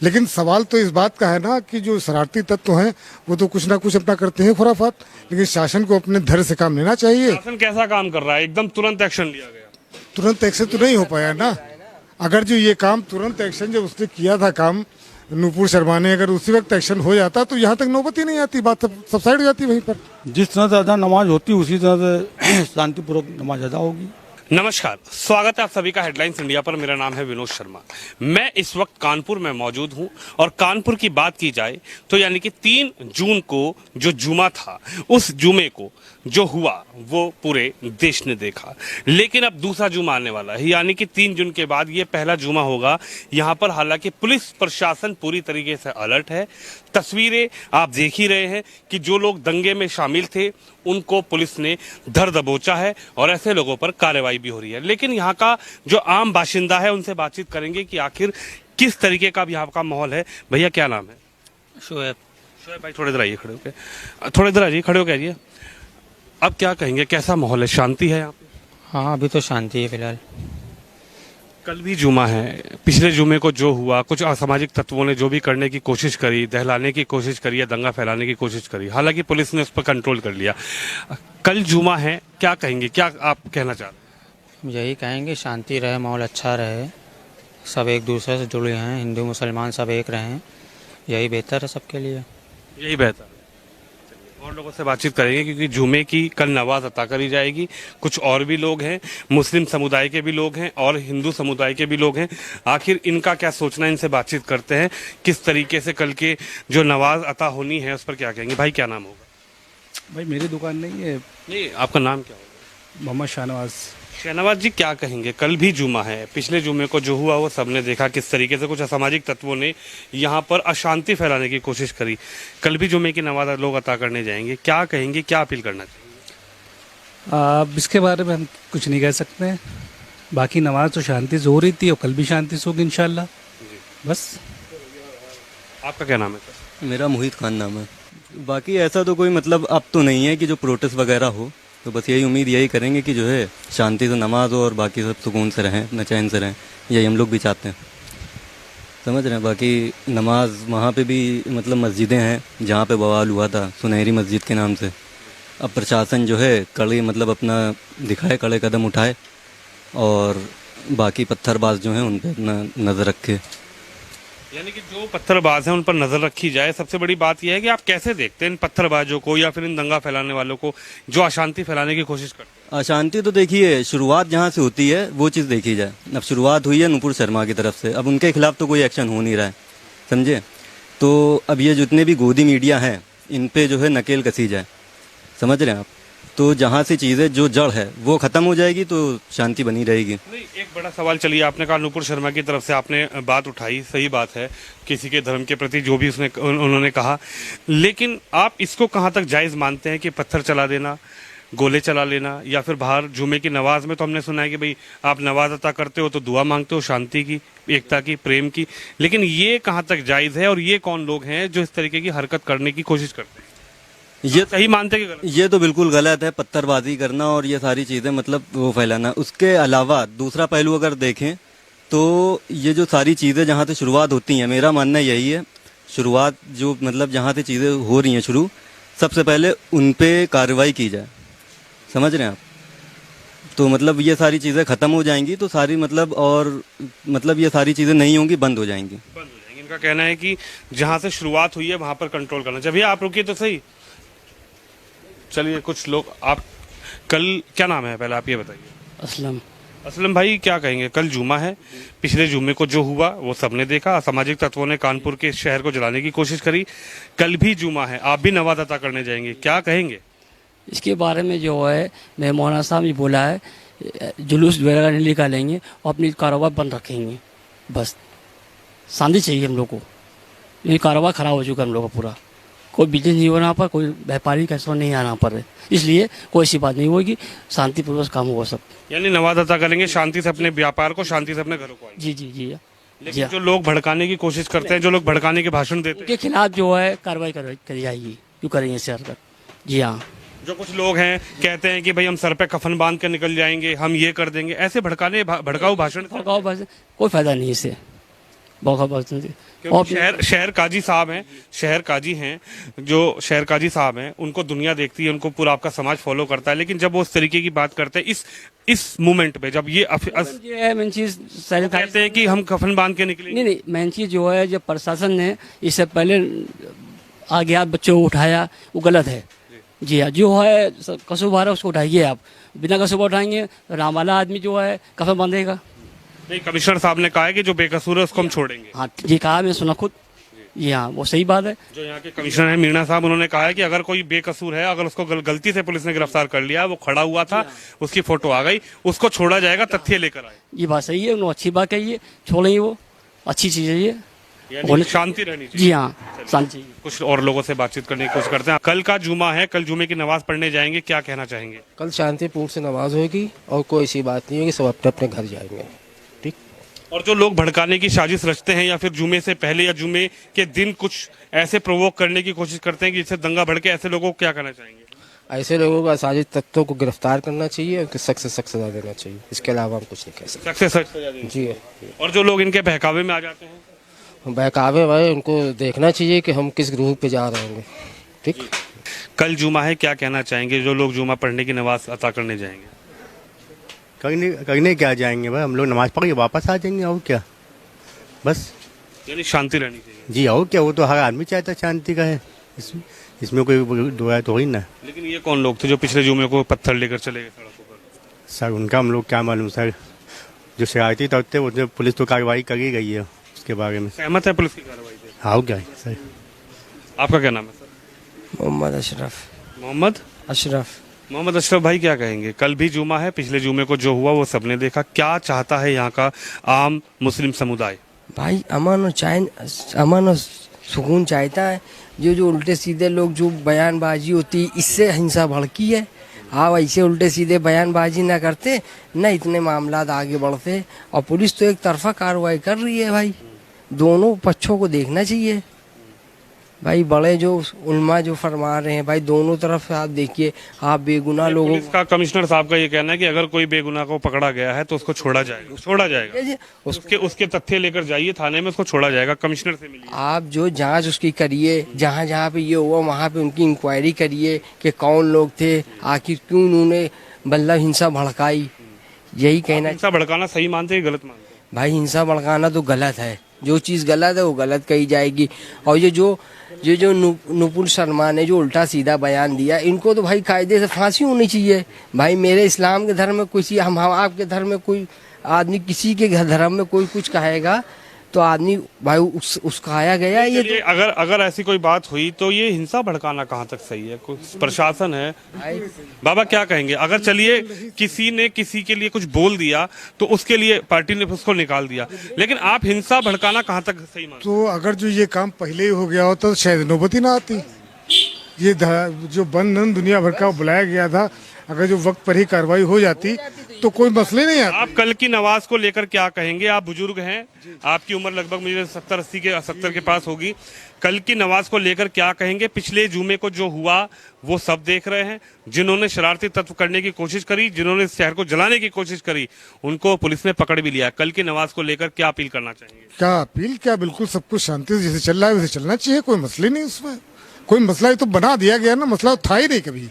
लेकिन सवाल तो इस बात का है ना कि जो शरारती तत्व हैं वो तो कुछ ना कुछ अपना करते हैं खुराफात, लेकिन शासन को अपने धैर्य से काम लेना चाहिए। शासन कैसा काम कर रहा है? एकदम तुरंत एक्शन लिया गया। तुरंत एक्शन तो नहीं हो पाया ना। अगर जो ये काम तुरंत एक्शन जब उसने किया था काम नूपुर शर्मा ने, अगर उसी वक्त एक्शन हो जाता तो यहाँ तक नौबत ही नहीं आती, बात सब साइड हो जाती वहीं पर। जिस तरह से अदा नमाज होती उसी तरह से शांतिपूर्वक नमाज अदा होगी। नमस्कार, स्वागत है आप सभी का हेडलाइंस इंडिया पर। मेरा नाम है विनोद शर्मा। मैं इस वक्त कानपुर में मौजूद हूं और कानपुर की बात की जाए तो यानी कि 3 जून को जो जुमा था, उस जुमे को जो हुआ वो पूरे देश ने देखा। लेकिन अब दूसरा जुमा आने वाला है, यानी कि 3 जून के बाद ये पहला जुमा होगा यहाँ पर। हालांकि पुलिस प्रशासन पूरी तरीके से अलर्ट है। तस्वीरें आप देख ही रहे हैं कि जो लोग दंगे में शामिल थे उनको पुलिस ने धर दबोचा है और ऐसे लोगों पर कार्रवाई भी हो रही है। लेकिन यहाँ का जो आम बाशिंदा है उनसे बातचीत करेंगे कि आखिर किस तरीके का यहाँ का माहौल है। भैया क्या नाम है? शोएब। शोएब भाई थोड़े इधर आइए, खड़े होके थोड़े इधर आइए, खड़े होके आइए। अब क्या कहेंगे, कैसा माहौल है? शांति है यहाँ पे? हाँ, अभी तो शांति है फिलहाल। कल भी जुमा है। पिछले जुमे को जो हुआ, कुछ असामाजिक तत्वों ने जो भी करने की कोशिश करी, दहलाने की कोशिश करी या दंगा फैलाने की कोशिश करी, हालांकि पुलिस ने उस पर कंट्रोल कर लिया। कल जुमा है, क्या कहेंगे, क्या आप कहना चाह रहे हैं? यही कहेंगे शांति रहे, माहौल अच्छा रहे, सब एक दूसरे से जुड़े हैं, हिंदू मुसलमान सब एक रहें, यही बेहतर है सबके लिए। यही बेहतर है। और लोगों से बातचीत करेंगे क्योंकि जुमे की कल नमाज अता करी जाएगी। कुछ और भी लोग हैं, मुस्लिम समुदाय के भी लोग हैं और हिंदू समुदाय के भी लोग हैं। आखिर इनका क्या सोचना है, इनसे बातचीत करते हैं। किस तरीके से कल के जो नमाज अता होनी है उस पर क्या कहेंगे। भाई क्या नाम होगा? भाई मेरी दुकान नहीं है। नहीं, आपका नाम क्या होगा? मोहम्मद शाहनवाज। शहनवाज जी क्या कहेंगे, कल भी जुमा है, पिछले जुमे को जो हुआ वो सबने देखा, किस तरीके से कुछ असामाजिक तत्वों ने यहाँ पर अशांति फैलाने की कोशिश करी। कल भी जुमे की नमाज लोग अता करने जाएंगे, क्या कहेंगे, क्या अपील करना चाहिए? अब इसके बारे में हम कुछ नहीं कह सकते हैं। बाकी नमाज तो शांति से हो रही थी और कल भी शांति से होगी इंशाल्लाह। बस। आपका क्या नाम है सर? मेरा मोहित खान नाम है। बाकी ऐसा तो कोई मतलब अब तो नहीं है कि जो प्रोटेस्ट वगैरह हो, तो बस यही उम्मीद यही करेंगे कि जो है शांति से नमाज हो और बाकी सब सुकून से रहें, न चैन से रहें। यही हम लोग भी चाहते हैं, समझ रहे हैं। बाकी नमाज वहाँ पे भी मतलब मस्जिदें हैं जहाँ पे बवाल हुआ था सुनहरी मस्जिद के नाम से। अब प्रशासन जो है कड़े मतलब अपना दिखाए, कड़े कदम उठाए और बाकी पत्थरबाज जो हैं उन पर अपना नज़र रखे। यानी कि जो पत्थरबाज हैं उन पर नजर रखी जाए। सबसे बड़ी बात यह है कि आप कैसे देखते हैं इन पत्थरबाजों को या फिर इन दंगा फैलाने वालों को जो अशांति फैलाने की कोशिश करते हैं? अशांति तो देखिए शुरुआत जहाँ से होती है वो चीज़ देखी जाए। अब शुरुआत हुई है नूपुर शर्मा की तरफ से, अब उनके खिलाफ तो कोई एक्शन हो नहीं रहा है, समझे। तो अब ये जितने भी गोदी मीडिया हैं इन पे जो है नकेल कसी जाए, समझ रहे हैं आप। तो जहाँ से चीज़ें जो जड़ है वो ख़त्म हो जाएगी तो शांति बनी रहेगी। नहीं, एक बड़ा सवाल, चलिए आपने कहा नूपुर शर्मा की तरफ से आपने बात उठाई, सही बात है, किसी के धर्म के प्रति जो भी उन्होंने कहा, लेकिन आप इसको कहाँ तक जायज़ मानते हैं कि पत्थर चला देना, गोले चला लेना, या फिर बाहर जुमे की नमाज में तो हमने सुना है कि भाई आप नमाज अता करते हो तो दुआ मांगते हो शांति की, एकता की, प्रेम की, लेकिन ये कहाँ तक जायज़ है और ये कौन लोग हैं जो इस तरीके की हरकत करने की कोशिश करते हैं? ये सही मानते हैं कि गलत? ये तो बिल्कुल गलत है, पत्थरबाजी करना और ये सारी चीज़ें मतलब वो फैलाना। उसके अलावा दूसरा पहलू अगर देखें तो ये जो सारी चीज़ें जहाँ से शुरुआत होती हैं, मेरा मानना यही है, शुरुआत जो मतलब जहाँ से चीज़ें हो रही हैं शुरू, सबसे पहले उन पे कार्रवाई की जाए, समझ रहे हैं आप। तो मतलब ये सारी चीज़ें ख़त्म हो जाएंगी तो सारी मतलब और मतलब ये सारी चीज़ें नहीं होंगी, बंद हो जाएंगी। बंद हो जाएंगे। इनका कहना है कि जहाँ से शुरुआत हुई है वहाँ पर कंट्रोल करना चाहिए। भैया आप रुकिए तो सही। चलिए कुछ लोग, आप कल क्या नाम है पहले आप ये बताइए? असलम। असलम भाई क्या कहेंगे, कल जुमा है, पिछले जुमे को जो हुआ वो सबने देखा, असामाजिक तत्वों ने कानपुर के शहर को जलाने की कोशिश करी, कल भी जुमा है, आप भी नमाज अता करने जाएंगे, क्या कहेंगे? इसके बारे में जो है मैं मौलाना साहब ने बोला है, जुलूस वगैरह नहीं निकालेंगे और अपनी कारोबार बंद रखेंगे। बस शांति चाहिए हम लोग को, ये कारोबार खराब हो चुका है हम लोग का पूरा। कोई बिजनेस नहीं हो रहा पर, कोई व्यापारी कैसा नहीं आना पर है, इसलिए कोई ऐसी बात नहीं होगी, शांतिपूर्वक काम होगा सब। यानी नमाज अता करेंगे, शांति से अपने व्यापार को, शांति से अपने घरों को आएंगे। जी जी जी। लेकिन जो लोग भड़काने की कोशिश करते हैं, जो लोग भड़काने के भाषण देते हैं, उनके खिलाफ जो है कार्रवाई करी जाएगी, क्यों करेंगे ऐसे हरकत। जी हाँ। जो कुछ लोग हैं कहते हैं कि भाई हम सर पे कफन बांध कर निकल जाएंगे, हम ये कर देंगे, ऐसे भड़काऊ भाषण कोई फायदा नहीं इससे, बहुत बहुत क्योंकि शहर काजी साहब हैं, शहर काजी हैं, जो शहर काजी साहब हैं, उनको दुनिया देखती है, उनको पूरा आपका समाज फॉलो करता है, लेकिन जब वो उस तरीके की बात करते हैं इस मोमेंट पे, जब ये मेन चीज कहते हैं कि हम कफन बांध के निकलेंगे, नहीं मेन चीज जो है, जब प्रशासन ने इससे पहले आ गया बच्चों को उठाया, वो गलत है। जी हाँ, जो है कसूरवार है उसको उठाइए आप, बिना कसूरवार उठाएंगे राम वाला आदमी जो है कफन बांधेगा। नहीं, कमिश्नर साहब ने कहा है कि जो बेकसूर है उसको हम छोड़ेंगे। हाँ जी, कहा मैं सुना खुद। जी हाँ, वो सही बात है। जो यहाँ के कमिश्नर हैं मीणा साहब, उन्होंने कहा है कि अगर कोई बेकसूर है, अगर उसको गलती से पुलिस ने गिरफ्तार कर लिया, वो खड़ा हुआ था, उसकी फोटो आ गई, उसको छोड़ा जाएगा, तथ्य लेकर आए। ये बात सही है, उन्होंने अच्छी बात कही है, छोड़ेंगे, वो अच्छी चीज है ये, यानी शांति रहनी चाहिए। जी हाँ, शांति। कुछ और लोगों से बातचीत करने की कोशिश करते हैं। कल का जुमा है, कल जुमे की नमाज पढ़ने जाएंगे, क्या कहना चाहेंगे? कल शांतिपूर्ण से नमाज होगी और कोई ऐसी बात नहीं होगी, सब अपने अपने घर जाएंगे। ठीक। और जो लोग भड़काने की साजिश रचते हैं या फिर जुमे से पहले या जुमे के दिन कुछ ऐसे प्रोवोक करने की कोशिश करते हैं कि जिससे दंगा भड़के, ऐसे लोगों को क्या करना चाहेंगे? ऐसे लोगों को असाजिश तत्वों को गिरफ्तार करना चाहिए, उनके सख्त से सख्त सजा देना चाहिए, इसके अलावा हम कुछ नहीं कह सकते। सख्त से सख्त सजा देनी जी चाहिए। और जो लोग इनके बहकावे में आ जाते हैं, बहकावे भाई, उनको देखना चाहिए कि हम किस ग्रुप पे जा रहे हैं। ठीक। कल जुमा है, क्या कहना चाहेंगे जो लोग जुमा पढ़ने की नमाज अता करने जाएंगे? करने क्या जाएंगे भाई, हम लोग नमाज पढ़ के वापस आ जाएंगे, और क्या, बस। यानी शांति रहनी चाहिए। जी, और क्या, वो तो हर आदमी चाहता है शांति का है, इसमें कोई दो राय तो ही ना। लेकिन ये कौन लोग थे जो पिछले जुमे को पत्थर लेकर चले गए सड़कों पर? सर उनका हम लोग क्या मालूम सर, जो शरारती तत्व थे उसने, पुलिस तो कार्रवाई कर ही गई है उसके बारे में। सहमत है पुलिस की कार्रवाई से? हाँ, क्या है सर। आपका क्या नाम है सर? मोहम्मद अशरफ। मोहम्मद अशरफ। मोहम्मद अशरफ भाई, क्या कहेंगे? कल भी जुमा है, पिछले जुमे को जो हुआ वो सबने देखा, क्या चाहता है यहाँ का आम मुस्लिम समुदाय? भाई अमन और सुकून चाहता है। जो उल्टे सीधे लोग जो बयानबाजी होती है, इससे हिंसा भड़की है। हाँ, ऐसे उल्टे सीधे बयानबाजी ना करते न इतने मामला आगे बढ़ते। और पुलिस तो एक तरफा कार्रवाई कर रही है भाई, दोनों पक्षों को देखना चाहिए भाई। बड़े जो उल्मा जो फरमा रहे हैं भाई, दोनों तरफ आप देखिए, आप बेगुनाह लोगों पुलिस का कमिश्नर साहब का ये कहना है कि अगर कोई बेगुनाह को पकड़ा गया है तो उसको छोड़ा जाएगा, उसके तथ्य लेकर जाइए थाने में, उसको छोड़ा जाएगा, कमिश्नर से मिलिए। आप जो जांच उसकी करिए, जहाँ जहाँ पे ये हुआ वहाँ पे उनकी इंक्वायरी करिए कि कौन लोग थे, आखिर क्यों उन्होंने मतलब हिंसा भड़काई। यही कहना। हिंसा भड़काना सही मानते हैं, गलत मानते हैं? भाई हिंसा भड़काना तो गलत है, जो चीज़ गलत है वो गलत कही जाएगी। और ये जो नुपुर शर्मा ने जो उल्टा सीधा बयान दिया, इनको तो भाई कायदे से फांसी होनी चाहिए भाई। मेरे इस्लाम के धर्म में किसी, हम आपके धर्म में कोई आदमी किसी के धर्म में कोई कुछ कहेगा तो आदमी भाई उसका आया गया। ये तो अगर ऐसी कोई बात हुई तो ये हिंसा भड़काना कहाँ तक सही है? प्रशासन है बाबा, क्या कहेंगे? अगर चलिए किसी ने किसी के लिए कुछ बोल दिया तो उसके लिए पार्टी ने उसको निकाल दिया, लेकिन आप हिंसा भड़काना कहाँ तक सही मानते? तो अगर जो ये काम पहले ही हो गया होता तो शायद नौबत ही ना आती। ये जो बंधन दुनिया भर का बुलाया गया था, अगर जो वक्त पर ही कार्रवाई हो जाती तो कोई मसले नहीं आते। आप कल की नमाज को लेकर क्या कहेंगे? आप बुजुर्ग हैं, आपकी उम्र लगभग मुझे 70 के पास होगी। कल की नमाज को लेकर क्या कहेंगे? पिछले जुमे को जो हुआ वो सब देख रहे हैं। जिन्होंने शरारती तत्व करने की कोशिश करी, जिन्होंने शहर को जलाने की कोशिश करी, उनको पुलिस ने पकड़ भी लिया। कल की नमाज को लेकर क्या अपील करना चाहेंगे? क्या अपील क्या, बिल्कुल सब कुछ शांति से जैसे चल रहा है वैसे चलना चाहिए, कोई मसले नहीं उसमें। कोई मसला ही तो बना दिया गया ना, मसला था ही नहीं कभी,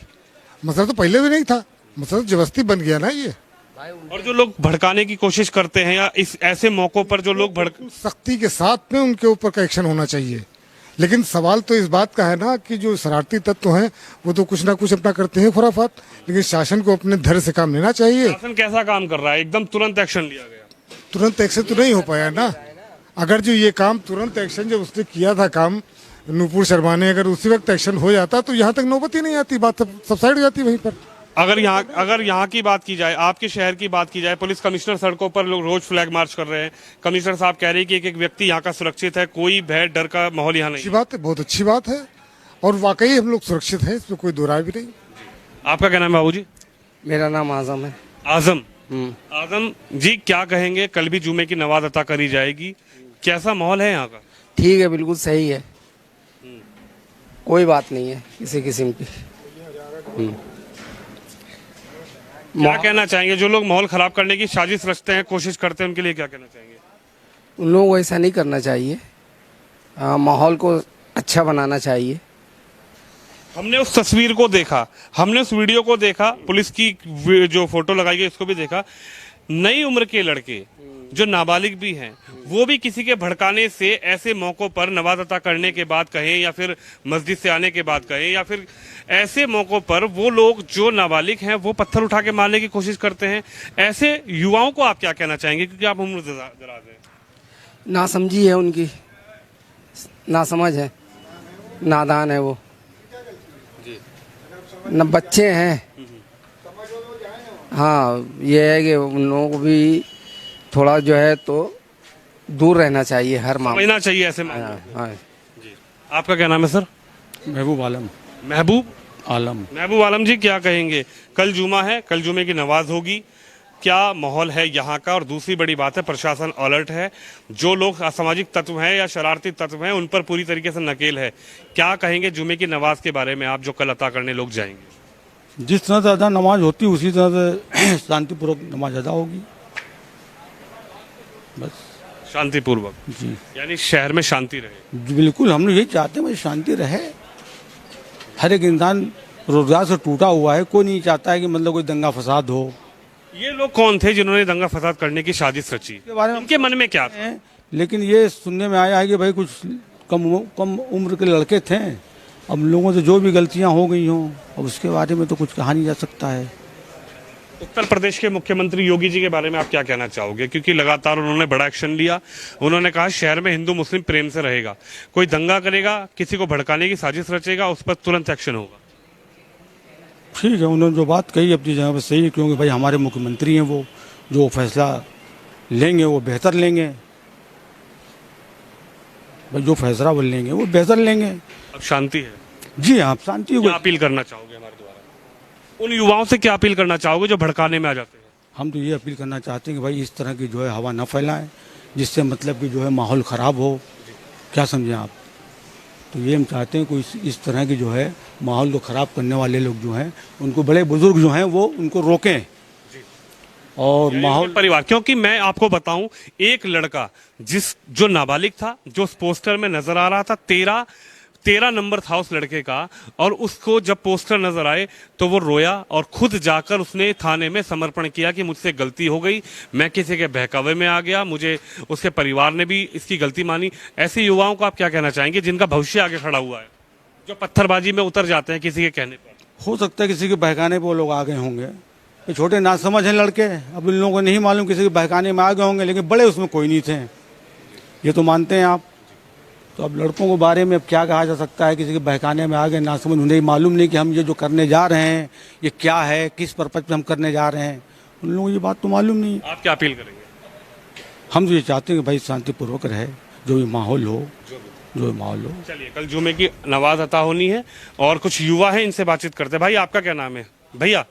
मसला तो पहले भी नहीं था, मसला तो जबरदस्ती बन गया ना ये। और जो लोग भड़काने की कोशिश करते हैं या इस ऐसे मौकों पर जो लोग सख्ती के साथ में उनके ऊपर का एक्शन होना चाहिए। लेकिन सवाल तो इस बात का है ना कि जो शरारती तत्व हैं वो तो कुछ ना कुछ अपना करते हैं खुराफात, लेकिन शासन को अपने धैर्य से काम लेना चाहिए। शासन कैसा काम कर रहा है? एकदम तुरंत एक्शन लिया गया। तुरंत एक्शन तो नहीं हो पाया ना। अगर जो ये काम तुरंत एक्शन जब उसने किया था काम नुपुर शर्मा ने, अगर उसी वक्त एक्शन हो जाता तो यहाँ तक नौबत ही नहीं आती, बात सब साइड हो जाती वहीं पर। अगर यहाँ की बात की जाए, आपके शहर की बात की जाए, पुलिस कमिश्नर सड़कों पर लोग रोज फ्लैग मार्च कर रहे हैं। कमिश्नर साहब कह रहे हैं कि एक व्यक्ति यहाँ का सुरक्षित है, कोई भय डर का माहौल यहाँ नहीं। अच्छी बात है, बहुत अच्छी बात है, और वाकई हम लोग सुरक्षित हैं, इसमें कोई दो राय भी नहीं। आपका क्या नाम है बाबूजी? मेरा नाम आजम है। आजम जी, क्या कहेंगे? कल भी जुमे की नमाज अता करी जाएगी, कैसा माहौल है यहाँ का? ठीक है, बिल्कुल सही है, कोई बात नहीं है किसी किस्म की। क्या कहना चाहेंगे? जो लोग माहौल खराब करने की साजिश रचते हैं, कोशिश करते हैं, उनके लिए क्या कहना चाहेंगे? उन लोगों को ऐसा नहीं करना चाहिए, माहौल को अच्छा बनाना चाहिए। हमने उस तस्वीर को देखा, हमने उस वीडियो को देखा, पुलिस की जो फोटो लगाई गई उसको भी देखा। नई उम्र के लड़के जो नाबालिग भी हैं वो भी किसी के भड़काने से ऐसे मौकों पर नमाज अता करने के बाद कहें या फिर मस्जिद से आने के बाद कहें या फिर ऐसे मौकों पर वो लोग जो नाबालिग हैं वो पत्थर उठा के मारने की कोशिश करते हैं। ऐसे युवाओं को आप क्या कहना चाहेंगे, क्योंकि आप उम्र दराज हैं? नासमझी है उनकी, नासमझ है, नादान है वो, न बच्चे हैं। हाँ, ये है कि उन लोगों को भी थोड़ा जो है तो दूर रहना चाहिए हर मामले। समझना चाहिए ऐसे मामलों को। हाँ। जी, आपका क्या नाम है सर? महबूब आलम। महबूब आलम। महबूब आलम जी, क्या कहेंगे? कल जुमा है, कल जुमे की नमाज होगी, क्या माहौल है यहाँ का? और दूसरी बड़ी बात है, प्रशासन अलर्ट है, जो लोग असामाजिक तत्व हैं या शरारती तत्व हैं उन पर पूरी तरीके से नकेल है। क्या कहेंगे जुमे की नमाज के बारे में, आप जो कल अता करने लोग जाएंगे? जिस तरह से अदा नमाज होती उसी तरह से शांतिपूर्वक नमाज अदा होगी, बस। शांतिपूर्वक जी, यानी शहर में शांति रहे। बिल्कुल हम लोग यही चाहते हैं, भाई शांति रहे। हर एक इंसान रोजगार से टूटा हुआ है, कोई नहीं चाहता है कि मतलब कोई दंगा फसाद हो। ये लोग कौन थे जिन्होंने दंगा फसाद करने की साजिश रची? के बारे में उनके मन में क्या था? लेकिन ये सुनने में आया है कि भाई कुछ कम उम्र के लड़के थे। अब लोगों से जो भी गलतियां हो गई हों, अब उसके बारे में तो कुछ कहा नहीं जा सकता है। उत्तर प्रदेश के मुख्यमंत्री योगी जी के बारे में आप क्या कहना चाहोगे? क्योंकि लगातार उन्होंने बड़ा एक्शन लिया, उन्होंने कहा शहर में हिंदू मुस्लिम प्रेम से रहेगा, कोई दंगा करेगा, किसी को भड़काने की साजिश रचेगा, उस पर तुरंत एक्शन होगा। ठीक है, उन्होंने जो बात कही अपनी जगह पर सही है, क्योंकि भाई हमारे मुख्यमंत्री हैं, वो जो फैसला लेंगे वो बेहतर लेंगे। भाई जो फैसला वो लेंगे वो बेहतर लेंगे। अब शांति है। जी हाँ, शांति क्या अपील करना चाहोगे हमारे द्वारा? उन युवाओं से क्या अपील करना चाहोगे जो भड़काने में आ जाते हैं? हम तो ये अपील करना चाहते हैं कि भाई इस तरह की जो है हवा न फैलाएं, जिससे मतलब कि जो है माहौल ख़राब हो। क्या समझें आप? तो ये हम चाहते हैं कोई इस तरह की जो है माहौल को ख़राब करने वाले लोग जो हैं उनको, बड़े बुजुर्ग जो हैं वो उनको रोकें और माहौल परिवार। क्योंकि मैं आपको बताऊं, एक लड़का जो नाबालिग था, जो उस पोस्टर में नजर आ रहा था, 13 नंबर था उस लड़के का, और उसको जब पोस्टर नजर आए तो वो रोया और खुद जाकर उसने थाने में समर्पण किया कि मुझसे गलती हो गई, मैं किसी के बहकावे में आ गया, मुझे उसके परिवार ने भी इसकी गलती मानी। ऐसे युवाओं को आप क्या कहना चाहेंगे जिनका भविष्य आगे खड़ा हुआ है, जो पत्थरबाजी में उतर जाते हैं किसी के कहने पर? हो सकता है किसी के बहकाने पर वो लोग आ गए होंगे। ये छोटे नासमझ हैं लड़के, अब इन लोगों को नहीं मालूम, किसी के बहकाने में आ गए होंगे, लेकिन बड़े उसमें कोई नहीं थे, ये तो मानते हैं आप। तो अब लड़कों के बारे में अब क्या कहा जा सकता है? किसी के बहकाने में आ गए, नासमझ, उन्हें मालूम नहीं कि हम ये जो करने जा रहे हैं ये क्या है, किस पर्पज पे हम करने जा रहे हैं, उन लोगों को ये बात तो मालूम नहीं। आप क्या अपील करेंगे? हम तो ये चाहते हैं कि भाई शांतिपूर्वक रहे, जो भी माहौल हो, जो भी माहौल हो। चलिए, कल जुमे की नमाज अता होनी है और कुछ युवा हैं, इनसे बातचीत करते हैं। भाई आपका क्या नाम है? भैया?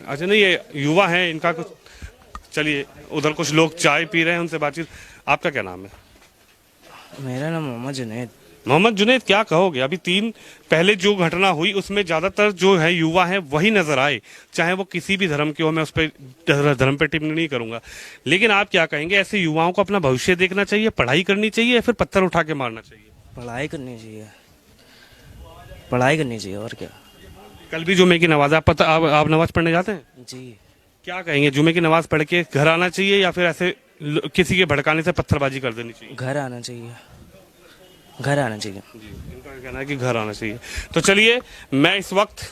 अच्छा, नहीं, ये युवा हैं, इनका कुछ, चलिए उधर कुछ लोग चाय पी रहे हैं, उनसे बातचीत। आपका क्या नाम है? मेरा नाम मोहम्मद जुनैद। मोहम्मद जुनैद, क्या कहोगे? अभी 3 पहले जो घटना हुई उसमें ज्यादातर जो है युवा है वही नजर आए, चाहे वो किसी भी धर्म के हो, मैं उस पर धर्म पे टिप्पणी नहीं करूंगा, लेकिन आप क्या कहेंगे? ऐसे युवाओं को अपना भविष्य देखना चाहिए, पढ़ाई करनी चाहिए या फिर पत्थर उठा के मारना चाहिए? पढ़ाई करनी चाहिए, पढ़ाई करनी चाहिए, और क्या। कल भी जुमे की नमाज, आप नमाज पढ़ने जाते हैं? जी। क्या कहेंगे, जुमे की नमाज पढ़ के घर आना चाहिए या फिर ऐसे किसी के भड़काने से पत्थरबाजी कर देनी चाहिए? घर आना चाहिए, घर आना चाहिए। जी, इनका कहना है कि घर आना चाहिए। तो चलिए, मैं इस वक्त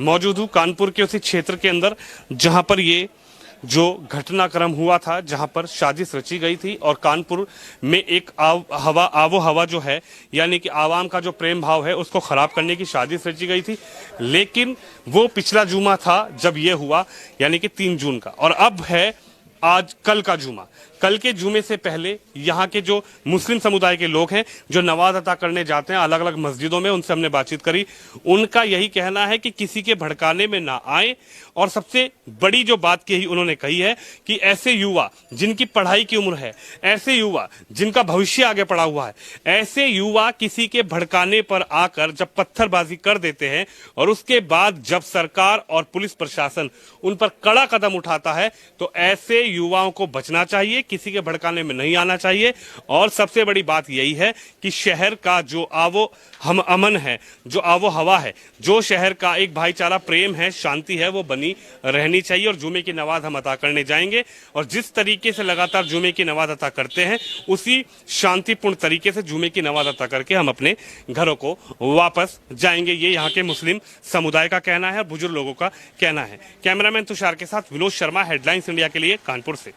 मौजूद हूँ कानपुर के उसी क्षेत्र के अंदर जहां पर ये जो घटनाक्रम हुआ था, जहां पर साजिश रची गई थी और कानपुर में एक आवो हवा जो है, यानी कि आवाम का जो प्रेम भाव है उसको खराब करने की साजिश रची गई थी। लेकिन वो पिछला जुमा था जब ये हुआ, यानी कि 3 जून का, और अब है आज कल का जुमा। कल के जुमे से पहले यहाँ के जो मुस्लिम समुदाय के लोग हैं जो नमाज अता करने जाते हैं अलग अलग मस्जिदों में, उनसे हमने बातचीत करी। उनका यही कहना है कि किसी के भड़काने में ना आए, और सबसे बड़ी जो बात कही उन्होंने कही है कि ऐसे युवा जिनकी पढ़ाई की उम्र है, ऐसे युवा जिनका भविष्य आगे पड़ा हुआ है, ऐसे युवा किसी के भड़काने पर आकर जब पत्थरबाजी कर देते हैं और उसके बाद जब सरकार और पुलिस प्रशासन उन पर कड़ा कदम उठाता है, तो ऐसे युवाओं को बचना चाहिए, किसी के भड़काने में नहीं आना चाहिए। और सबसे बड़ी बात यही है कि शहर का जो हम अमन है, जो आवो हवा है, जो शहर का एक भाईचारा, प्रेम है, शांति है, वो बनी रहनी चाहिए। और जुमे की नमाज हम अता करने जाएंगे और जिस तरीके से लगातार जुमे की नमाज अता करते हैं उसी शांतिपूर्ण तरीके से जुमे की नमाज अता करके हम अपने घरों को वापस जाएंगे। ये यहाँ के मुस्लिम समुदाय का कहना है और बुजुर्ग लोगों का कहना है। कैमरामैन तुषार के साथ विनोद शर्मा, हेडलाइंस इंडिया के लिए कानपुर से।